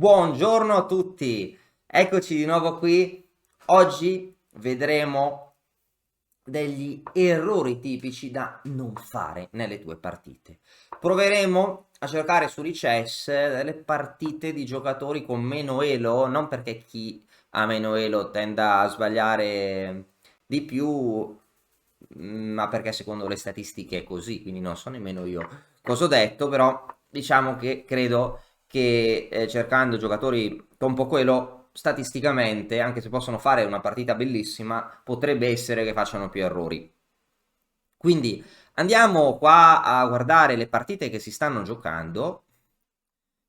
Buongiorno a tutti, eccoci di nuovo qui. Oggi vedremo degli errori tipici da non fare nelle tue partite. Proveremo a cercare su Lichess delle partite di giocatori con meno elo, non perché chi ha meno elo tenda a sbagliare di più, ma perché secondo le statistiche è così, quindi non so nemmeno io cosa ho detto, però diciamo che credo che cercando giocatori con poco elo, statisticamente, anche se possono fare una partita bellissima, potrebbe essere che facciano più errori. Quindi andiamo qua a guardare le partite che si stanno giocando.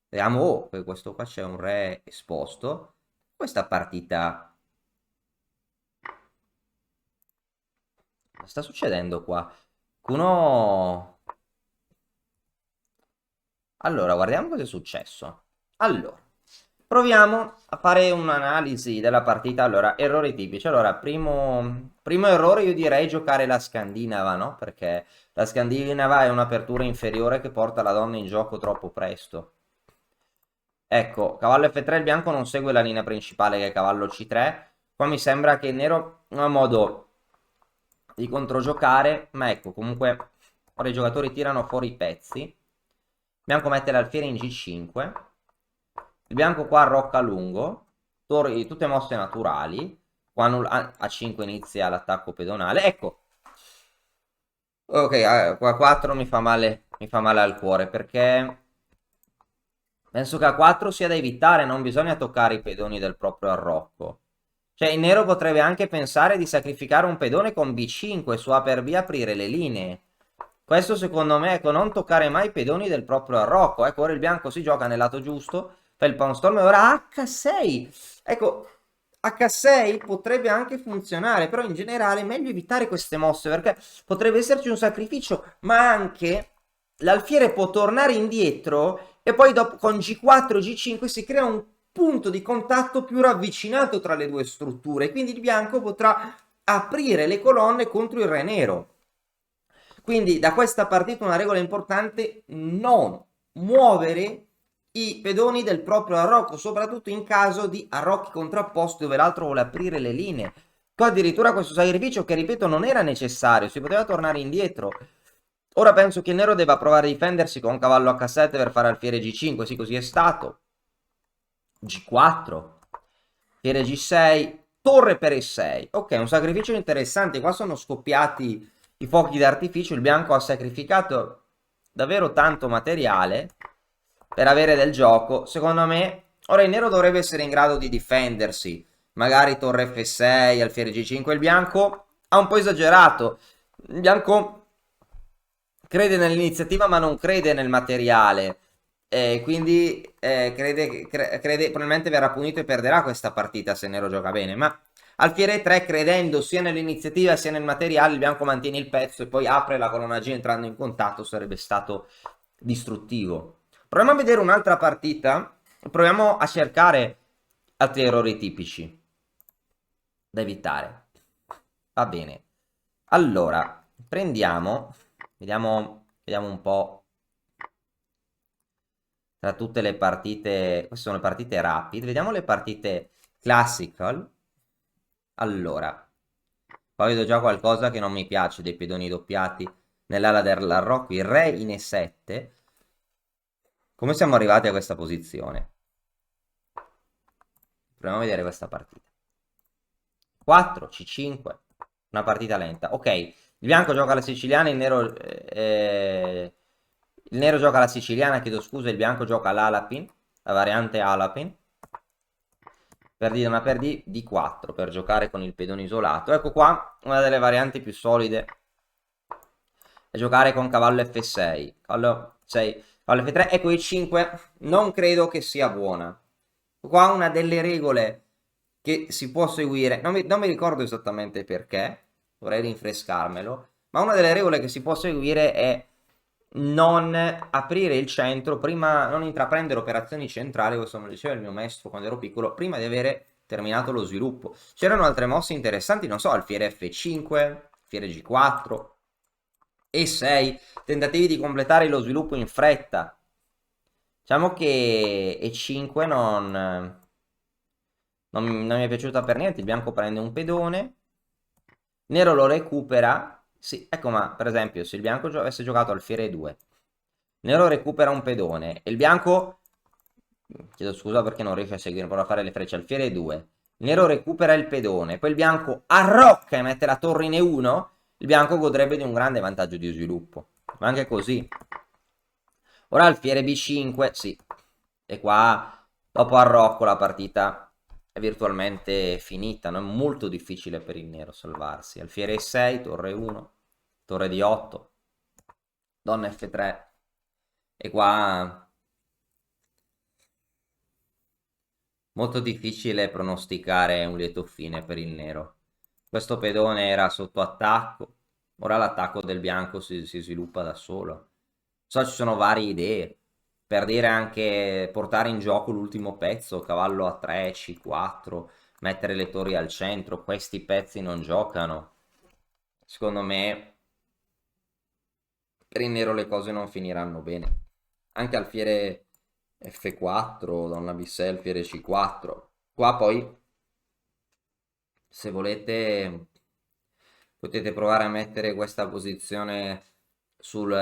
Vediamo, oh, questo qua c'è un re esposto. Questa partita, cosa sta succedendo qua? Uno... Allora, guardiamo cosa è successo. Allora, proviamo a fare un'analisi della partita. Allora, errori tipici. Allora, primo errore io direi giocare la scandinava, no? Perché la scandinava è un'apertura inferiore che porta la donna in gioco troppo presto. Ecco, cavallo F3, il bianco non segue la linea principale che è cavallo C3. Qua mi sembra che il nero ha modo di controgiocare, ma ecco, comunque ora i giocatori tirano fuori i pezzi. Bianco mette l'alfiere in G5. Il bianco qua arrocca a lungo. Tutte mosse naturali. Qua a 5 inizia l'attacco pedonale. Ecco. Ok, qua 4 mi fa male al cuore perché penso che a 4 sia da evitare, non bisogna toccare i pedoni del proprio arrocco. Cioè, il nero potrebbe anche pensare di sacrificare un pedone con B5 su A per B aprire le linee. Questo secondo me, ecco, non toccare mai i pedoni del proprio arrocco. Ecco, ora il bianco si gioca nel lato giusto, fa il pawn storm e ora H6. Ecco, H6 potrebbe anche funzionare, però in generale è meglio evitare queste mosse perché potrebbe esserci un sacrificio, ma anche l'alfiere può tornare indietro e poi dopo con G4 e G5 si crea un punto di contatto più ravvicinato tra le due strutture, quindi il bianco potrà aprire le colonne contro il re nero. Quindi da questa partita una regola importante: non muovere i pedoni del proprio arrocco, soprattutto in caso di arrocchi contrapposti dove l'altro vuole aprire le linee. Qua addirittura questo sacrificio, che ripeto non era necessario, si poteva tornare indietro. Ora penso che il nero debba provare a difendersi con cavallo H7 per fare alfiere G5, sì, così è stato. G4, alfiere G6, torre per E6. Ok, un sacrificio interessante. Qua sono scoppiati i fuochi d'artificio. Il bianco ha sacrificato davvero tanto materiale per avere del gioco. Secondo me, ora il nero dovrebbe essere in grado di difendersi. Magari torre F6, alfiere G5. Il bianco ha un po' esagerato. Il bianco crede nell'iniziativa ma non crede nel materiale. Quindi crede, probabilmente verrà punito e perderà questa partita se Nero gioca bene. Ma alfiere 3, credendo sia nell'iniziativa sia nel materiale, il bianco mantiene il pezzo e poi apre la colonna G entrando in contatto, sarebbe stato distruttivo. Proviamo a vedere un'altra partita. Proviamo a cercare altri errori tipici da evitare. Va bene. Allora, vediamo un po' tra tutte le partite. Queste sono le partite rapide. Vediamo le partite classical. Allora, qua vedo già qualcosa che non mi piace dei pedoni doppiati nell'ala dell'arrocco. Il re in E7. Come siamo arrivati a questa posizione? Proviamo a vedere questa partita. 4, C5, una partita lenta. Ok, il bianco gioca la siciliana, il nero gioca la siciliana, chiedo scusa, il bianco gioca l'Alapin, la variante Alapin. Per D4 per giocare con il pedone isolato. Ecco qua una delle varianti più solide è giocare con cavallo F6, cavallo 6, cavallo F3. Ecco il 5 non credo che sia buona. Qua una delle regole che si può seguire, non mi ricordo esattamente perché, vorrei rinfrescarmelo, ma una delle regole che si può seguire è non aprire il centro prima, non intraprendere operazioni centrali, questo me lo diceva il mio maestro quando ero piccolo, prima di avere terminato lo sviluppo. C'erano altre mosse interessanti, non so, alfiere F5, alfiere G4, E6, tentativi di completare lo sviluppo in fretta. Diciamo che E5 non mi è piaciuta per niente. Il bianco prende un pedone, nero lo recupera. Sì, ecco, ma per esempio, se il bianco avesse giocato alfiere 2, nero recupera un pedone e il bianco, chiedo scusa perché non riesce a seguire, prova a fare le frecce, alfiere 2, nero recupera il pedone, poi il bianco arrocca e mette la torre in E1, il bianco godrebbe di un grande vantaggio di sviluppo. Ma anche così. Ora alfiere B5, sì. E qua, dopo arrocco, la partita è virtualmente finita. Non è molto difficile per il nero salvarsi. Alfiere E6, torre 1, torre di 8, donna F3. E qua molto difficile pronosticare un lieto fine per il nero. Questo pedone era sotto attacco. Ora l'attacco del bianco si sviluppa da solo. So, ci sono varie idee. Per dire anche portare in gioco l'ultimo pezzo, cavallo A3, C4, mettere le torri al centro. Questi pezzi non giocano. Secondo me, per il nero le cose non finiranno bene. Anche alfiere F4, donna B6, alfiere C4. Qua poi, se volete, potete provare a mettere questa posizione sul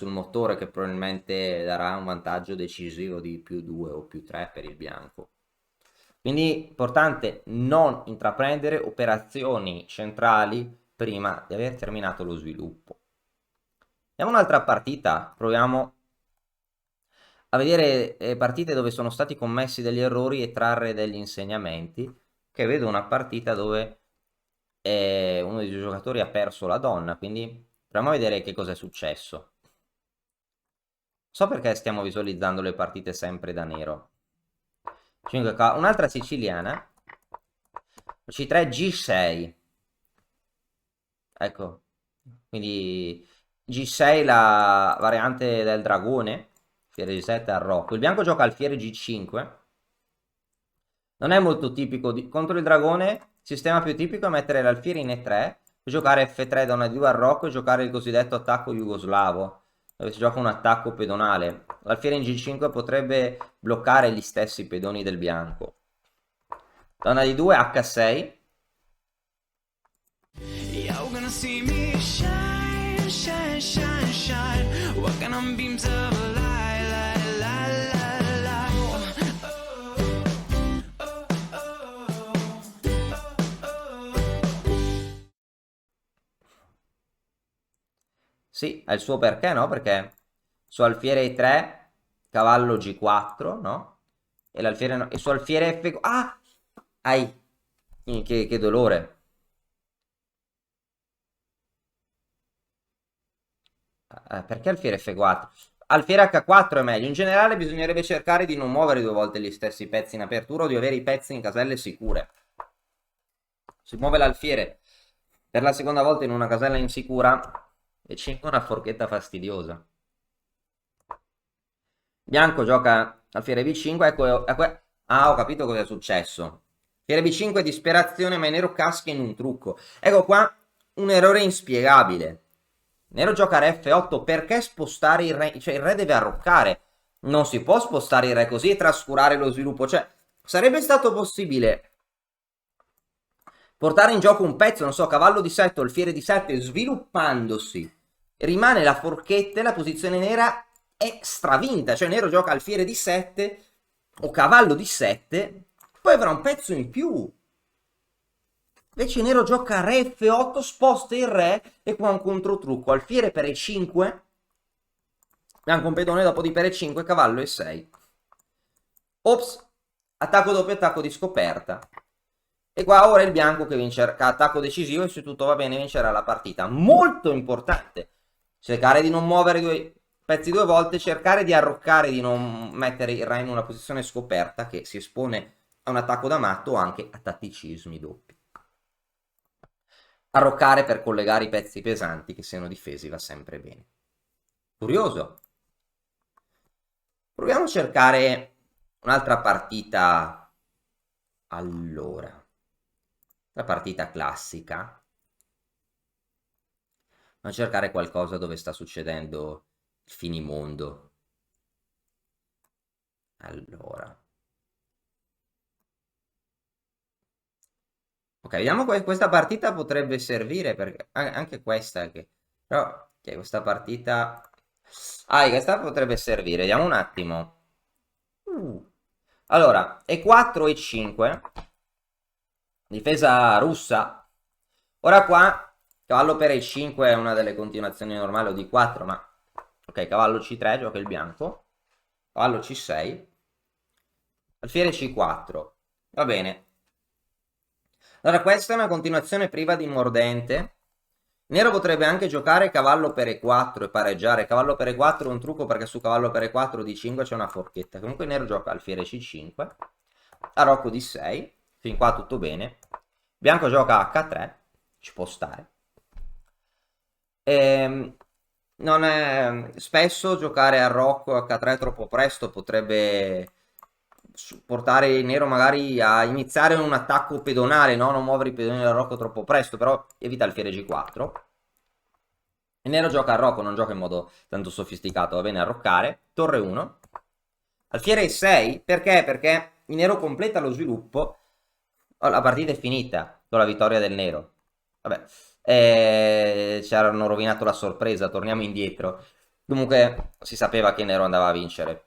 motore che probabilmente darà un vantaggio decisivo di più 2 o più 3 per il bianco. Quindi importante non intraprendere operazioni centrali prima di aver terminato lo sviluppo. Andiamo un'altra partita, proviamo a vedere partite dove sono stati commessi degli errori e trarre degli insegnamenti, che vedo una partita dove uno dei due giocatori ha perso la donna, quindi proviamo a vedere che cosa è successo. So perché stiamo visualizzando le partite sempre da nero. 5K, un'altra siciliana, C3, G6, ecco, quindi G6 la variante del dragone, fiere G7 al rocco, il bianco gioca alfiere G5, non è molto tipico, contro il dragone il sistema più tipico è mettere l'alfiere in E3, giocare F3 donna D2 al rocco e giocare il cosiddetto attacco jugoslavo, dove si gioca un attacco pedonale. L'alfiere in G5 potrebbe bloccare gli stessi pedoni del bianco. Donna D2 H6. You're gonna see me shine, shine, shine, shine, walking on beams of light, light, light, light, light. Sì, ha il suo perché, no? Perché su alfiere E3, cavallo G4, no? E l'alfiere no, e su alfiere F... Ah! Ai! Che dolore. Perché alfiere F4? Alfiere H4 è meglio. In generale bisognerebbe cercare di non muovere due volte gli stessi pezzi in apertura o di avere i pezzi in caselle sicure. Si muove l'alfiere per la seconda volta in una casella insicura e 5 una forchetta fastidiosa. Bianco gioca alfiere B5, ecco, ah, ho capito cosa è successo. Alfiere B5 disperazione, ma il nero casca in un trucco. Ecco qua un errore inspiegabile. Nero gioca re F8, perché spostare il re? Cioè il re deve arroccare. Non si può spostare il re così e trascurare lo sviluppo. Cioè, sarebbe stato possibile portare in gioco un pezzo, non so, cavallo di 7 o alfiere di 7, sviluppandosi. Rimane la forchetta e la posizione nera è stravinta. Cioè nero gioca alfiere di 7 o cavallo di 7, poi avrà un pezzo in più. Invece nero gioca re F8, sposta il re e qua un controtrucco. Alfiere per E5, bianco un pedone, dopo di per E5, cavallo E6. Ops, attacco doppio, attacco di scoperta. E qua ora il bianco che vincerà, attacco decisivo e se tutto va bene vincerà la partita. Molto importante. Cercare di non muovere due pezzi due volte, cercare di arroccare, di non mettere il re in una posizione scoperta che si espone a un attacco da matto o anche a tatticismi doppi. Arroccare per collegare i pezzi pesanti che siano difesi va sempre bene. Curioso. Proviamo a cercare un'altra partita. Allora, la partita classica. A cercare qualcosa dove sta succedendo il finimondo. Allora. Ok, vediamo questa partita potrebbe servire perché anche questa che però questa partita questa potrebbe servire. Vediamo un attimo. Allora, E4 e 5. Difesa russa. Ora qua cavallo per E5 è una delle continuazioni normali o di 4, ma ok, cavallo C3 gioca il bianco. Cavallo C6. Alfiere C4. Va bene. Allora, questa è una continuazione priva di mordente. Nero potrebbe anche giocare cavallo per E4 e pareggiare. Cavallo per E4 è un trucco perché su cavallo per E4 di 5 c'è una forchetta. Comunque Nero gioca alfiere C5, a Rocco D6, fin qua tutto bene. Bianco gioca H3, ci può stare. Non è... Spesso giocare a Rocco H3 troppo presto potrebbe portare il nero magari a iniziare un attacco pedonale, no? Non muovere i pedoni del Rocco troppo presto, però evita alfiere G4. Il nero gioca a Rocco, non gioca in modo tanto sofisticato, va bene arroccare. Torre 1. Alfiere 6, perché? Perché il nero completa lo sviluppo. Oh, la partita è finita con la vittoria del nero. Vabbè, ci hanno rovinato la sorpresa, torniamo indietro. Comunque si sapeva che il nero andava a vincere.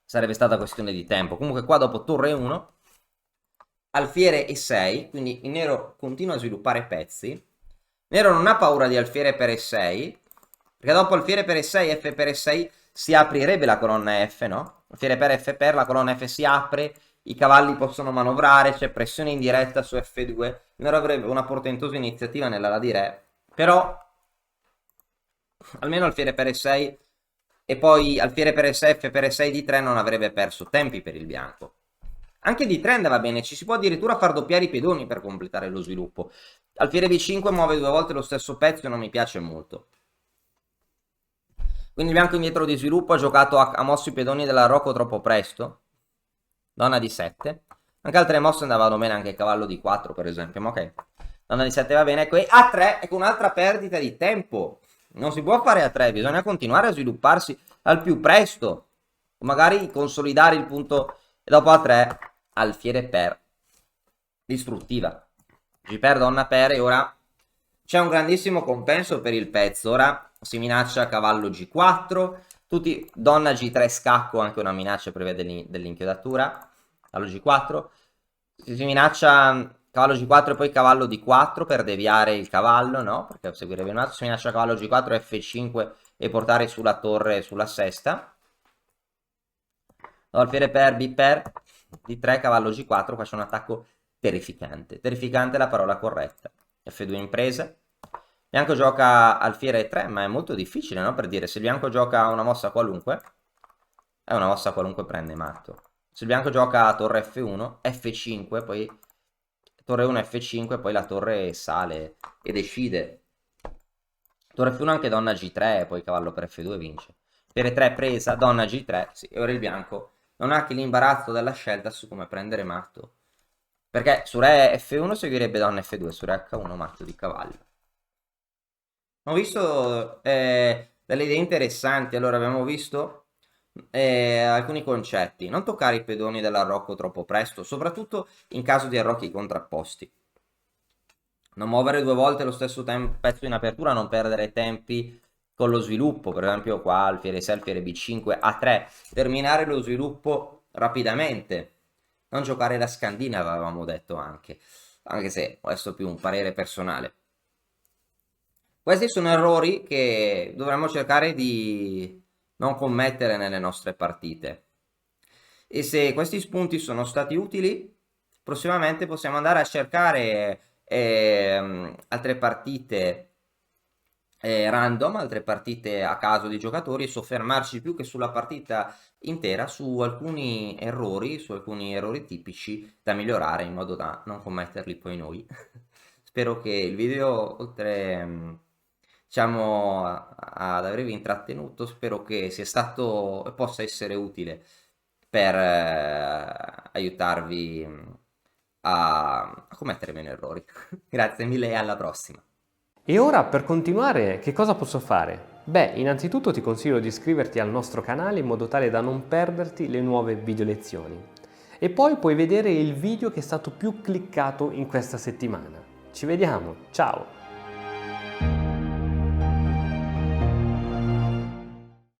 Sarebbe stata questione di tempo. Comunque qua dopo torre 1, alfiere e 6, quindi il nero continua a sviluppare pezzi. Il nero non ha paura di alfiere per E6, perché dopo alfiere per E6, F per E6 si aprirebbe la colonna F, no? Alfiere per F per, la colonna F si apre, i cavalli possono manovrare, c'è pressione indiretta su F2. Il nero avrebbe una portentosa iniziativa nell'ala di re, però almeno alfiere per E6 e poi alfiere per E6, F per E6 di 3 non avrebbe perso tempi per il bianco. Anche di 3 andava bene, ci si può addirittura far doppiare i pedoni per completare lo sviluppo. Alfiere B5 muove 2 volte lo stesso pezzo e non mi piace molto. Quindi il bianco indietro di sviluppo ha mosso i pedoni della Rocco troppo presto. Donna di 7. Anche altre mosse andavano bene, anche il cavallo di 4 per esempio, ma ok. Donna di 7 va bene, ecco, e A3, ecco un'altra perdita di tempo. Non si può fare A3, bisogna continuare a svilupparsi al più presto. Magari consolidare il punto e dopo A3 alfiere per distruttiva. G per donna per e ora c'è un grandissimo compenso per il pezzo. Ora si minaccia cavallo G4, tutti donna G3 scacco, anche una minaccia prevede dell'inchiodatura. Cavallo G4, si minaccia cavallo G4 e poi cavallo D4 per deviare il cavallo, no? Perché seguirebbe un altro, si minaccia cavallo G4, F5 e portare sulla torre sulla sesta. Alfiere per, B per, D3, cavallo G4, qua c'è un attacco terrificante. Terrificante è la parola corretta. F2 in presa. Bianco gioca alfiere 3, ma è molto difficile, no? Per dire, se il bianco gioca una mossa qualunque, è una mossa qualunque prende matto. Se il bianco gioca torre F1, F5, poi torre 1, F5, poi la torre sale e decide. Torre F1 anche donna G3, poi cavallo per F2 vince. Per E3 presa, donna G3, sì, e ora il bianco non ha che l'imbarazzo della scelta su come prendere matto. Perché su re F1 seguirebbe donna F2, su re H1 matto di cavallo. Ho visto delle idee interessanti. Allora, abbiamo visto alcuni concetti. Non toccare i pedoni dell'arrocco troppo presto, soprattutto in caso di arrocchi contrapposti. Non muovere 2 volte lo stesso pezzo in apertura, non perdere tempi con lo sviluppo. Per esempio qua alfiere 6, alfiere B5, A3. Terminare lo sviluppo rapidamente. Non giocare la scandina, avevamo detto anche. Anche se questo è più un parere personale. Questi sono errori che dovremmo cercare di non commettere nelle nostre partite. E se questi spunti sono stati utili, prossimamente possiamo andare a cercare altre partite random, altre partite a caso di giocatori e soffermarci più che sulla partita intera su alcuni errori tipici da migliorare in modo da non commetterli poi noi. Spero che il video, oltre diciamo ad avervi intrattenuto, spero che sia stato e possa essere utile per aiutarvi a commettere meno errori. Grazie mille e alla prossima. E ora per continuare che cosa posso fare? Beh, innanzitutto ti consiglio di iscriverti al nostro canale in modo tale da non perderti le nuove video lezioni. E poi puoi vedere il video che è stato più cliccato in questa settimana. Ci vediamo, ciao!